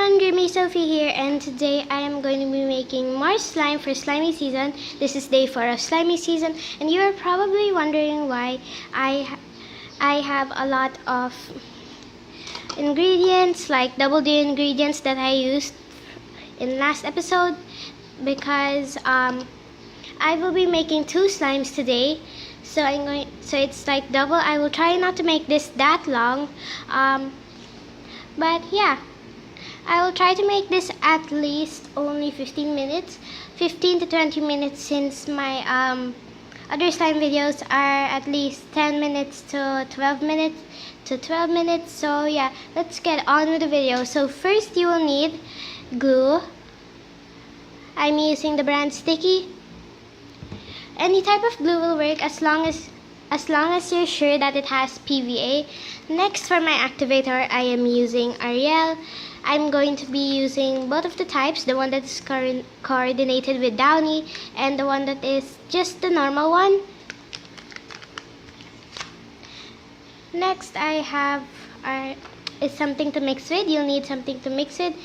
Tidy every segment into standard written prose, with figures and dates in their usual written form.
everyone, Dreamy Sophie here, and today I am going to be making more slime for slimy season. This is day 4 of slimy season, and you are probably wondering why I have a lot of ingredients, like double the ingredients that I used in last episode, because I will be making 2 slimes today. So it's like double. I will try not to make this that long, but yeah. I will try to make this at least only 15 minutes, 15 to 20 minutes, since my other slime videos are at least 10 minutes to 12 minutes. So yeah, let's get on with the video. So first you will need glue. I'm using the brand Sticky. Any type of glue will work as long as you're sure that it has PVA. Next, for my activator, I am using Ariel. I'm going to be using both of the types, the one that is coordinated with Downy and the one that is just the normal one. Next, I have is something to mix with. You'll need something to mix with.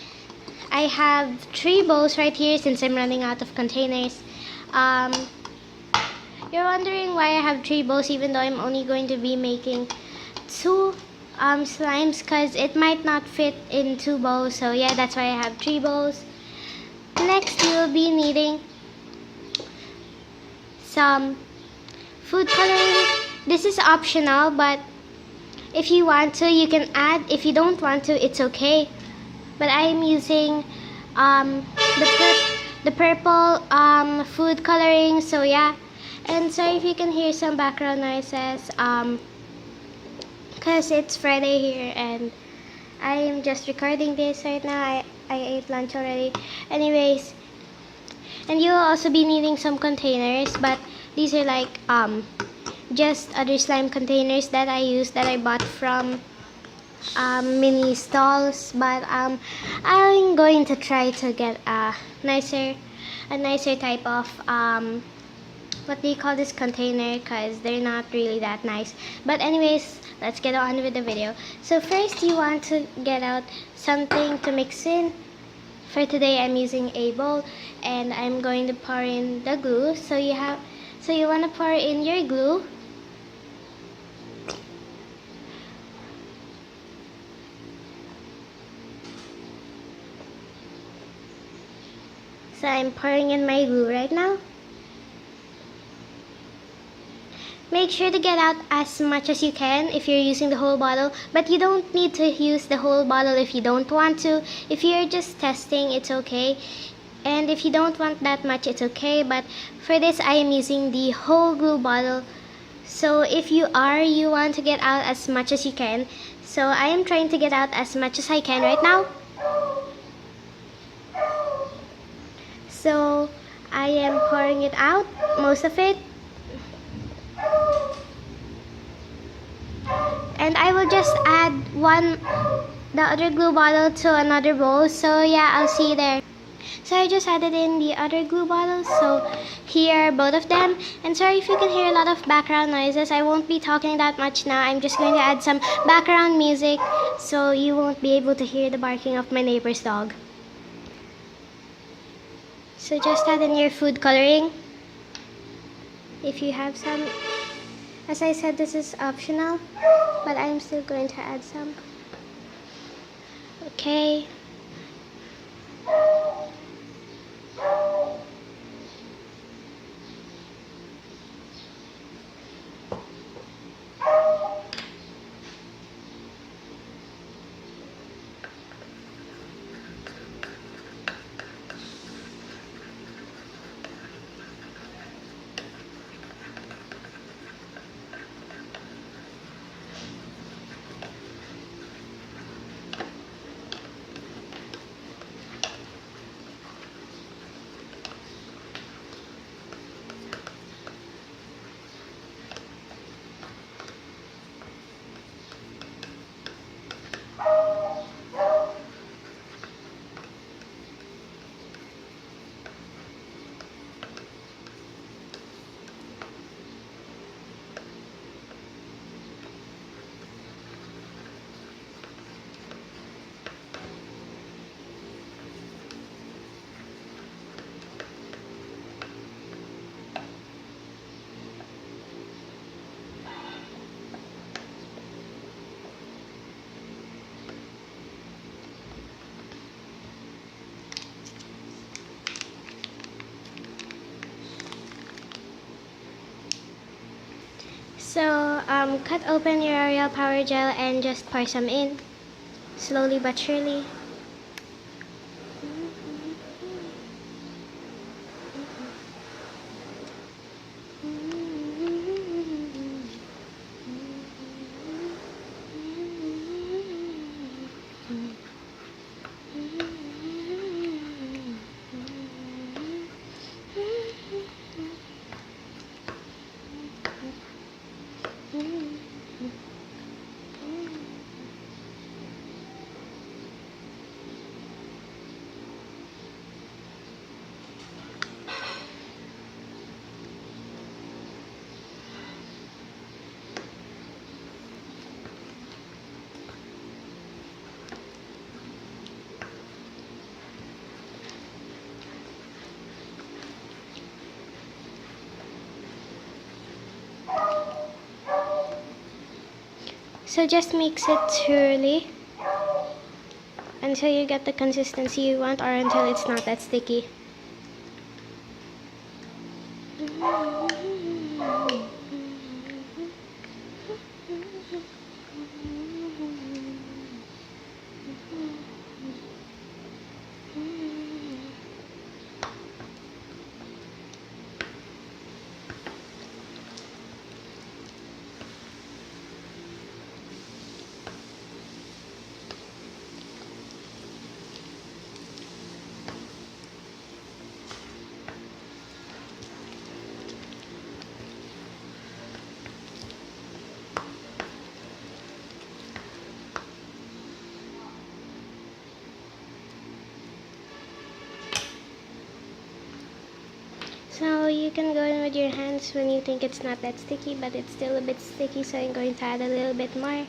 I have 3 bowls right here since I'm running out of containers. You're wondering why I have 3 bowls even though I'm only going to be making 2 slimes, because it might not fit in 2 bowls. So yeah, that's why I have 3 bowls. Next, you will be needing some food coloring. This is optional, but if you want to, you can add. If you don't want to, it's okay. But I am using the purple food coloring. So yeah. And sorry if you can hear some background noises, because it's Friday here and I am just recording this right now. I ate lunch already. Anyways, and you'll also be needing some containers, but these are like just other slime containers that I bought from mini stalls. But I'm going to try to get a nicer type of what do you call this container, because they're not really that nice. But anyways, let's get on with the video. So first, you want to get out something to mix in. For today, I'm using a bowl and I'm going to pour in the glue. So you want to pour in your glue. So I'm pouring in my glue right now. Make sure to get out as much as you can if you're using the whole bottle, but you don't need to use the whole bottle if you don't want to. If you're just testing, it's okay. And if you don't want that much, it's okay. But for this, I am using the whole glue bottle. So if you want to get out as much as you can. So I am trying to get out as much as I can right now. So I am pouring it out, most of it. And I will just add the other glue bottle to another bowl. So yeah, I'll see you there. So I just added in the other glue bottles. So here are both of them. And sorry if you can hear a lot of background noises. I won't be talking that much now. I'm just going to add some background music so you won't be able to hear the barking of my neighbor's dog. So just add in your food coloring if you have some. As I said, this is optional, but I'm still going to add some. Okay. So cut open your Ariel Power Gel and just pour some in, slowly but surely. So just mix it thoroughly until you get the consistency you want, or until it's not that sticky. So you can go in with your hands when you think it's not that sticky, but it's still a bit sticky, so I'm going to add a little bit more.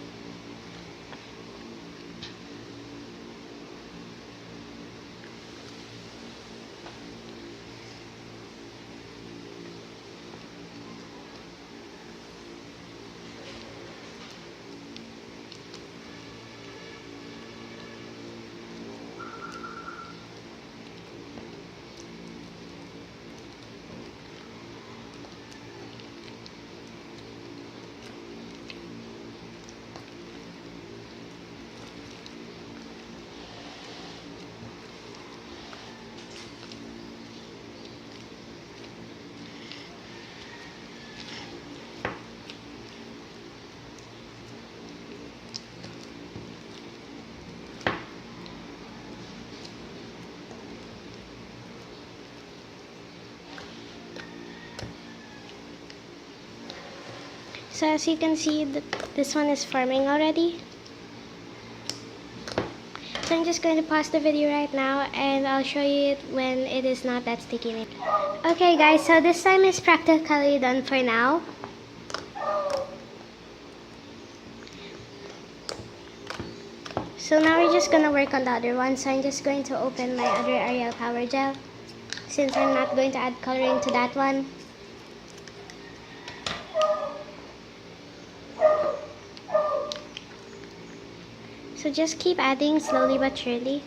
So as you can see, this one is forming already. So I'm just going to pause the video right now and I'll show you it when it is not that sticky. Okay guys, so this slime is practically done for now. So now we're just gonna work on the other one. So I'm just going to open my other Ariel Power Gel, since I'm not going to add coloring to that one. So just keep adding slowly but surely.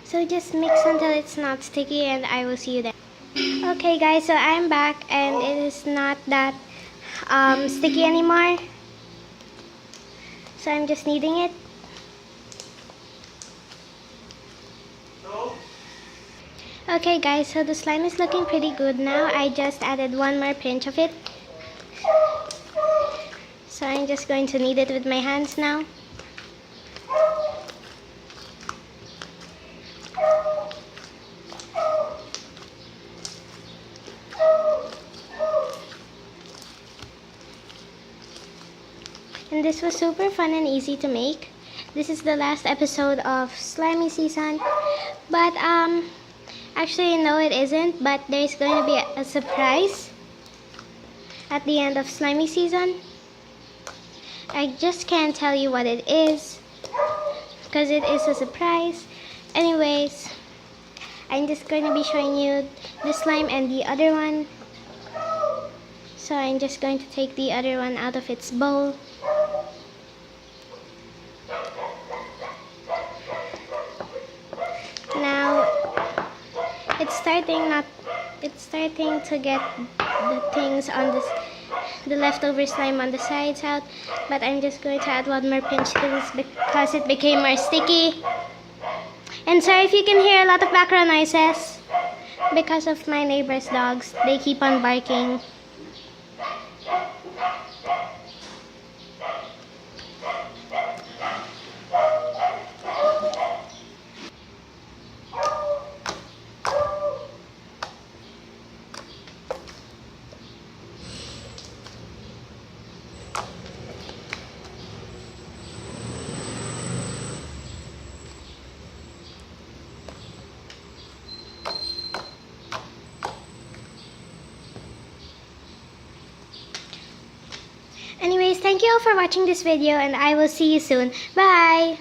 So just mix until it's not sticky and I will see you then. Okay guys, so I'm back and it is not that sticky anymore. So I'm just kneading it. Okay guys, so the slime is looking pretty good now. I just added one more pinch of it. So I'm just going to knead it with my hands now. And this was super fun and easy to make. This is the last episode of Slimy Season. But Actually, no, it isn't, but there's going to be a surprise at the end of slimy season. I just can't tell you what it is because it is a surprise. Anyways, I'm just going to be showing you the slime and the other one. So I'm just going to take the other one out of its bowl. Now it's starting to get the things on the leftover slime on the sides out, but I'm just going to add one more pinch to this because it became more sticky. And sorry if you can hear a lot of background noises because of my neighbor's dogs. They keep on barking. Anyways, thank you all for watching this video and I will see you soon. Bye!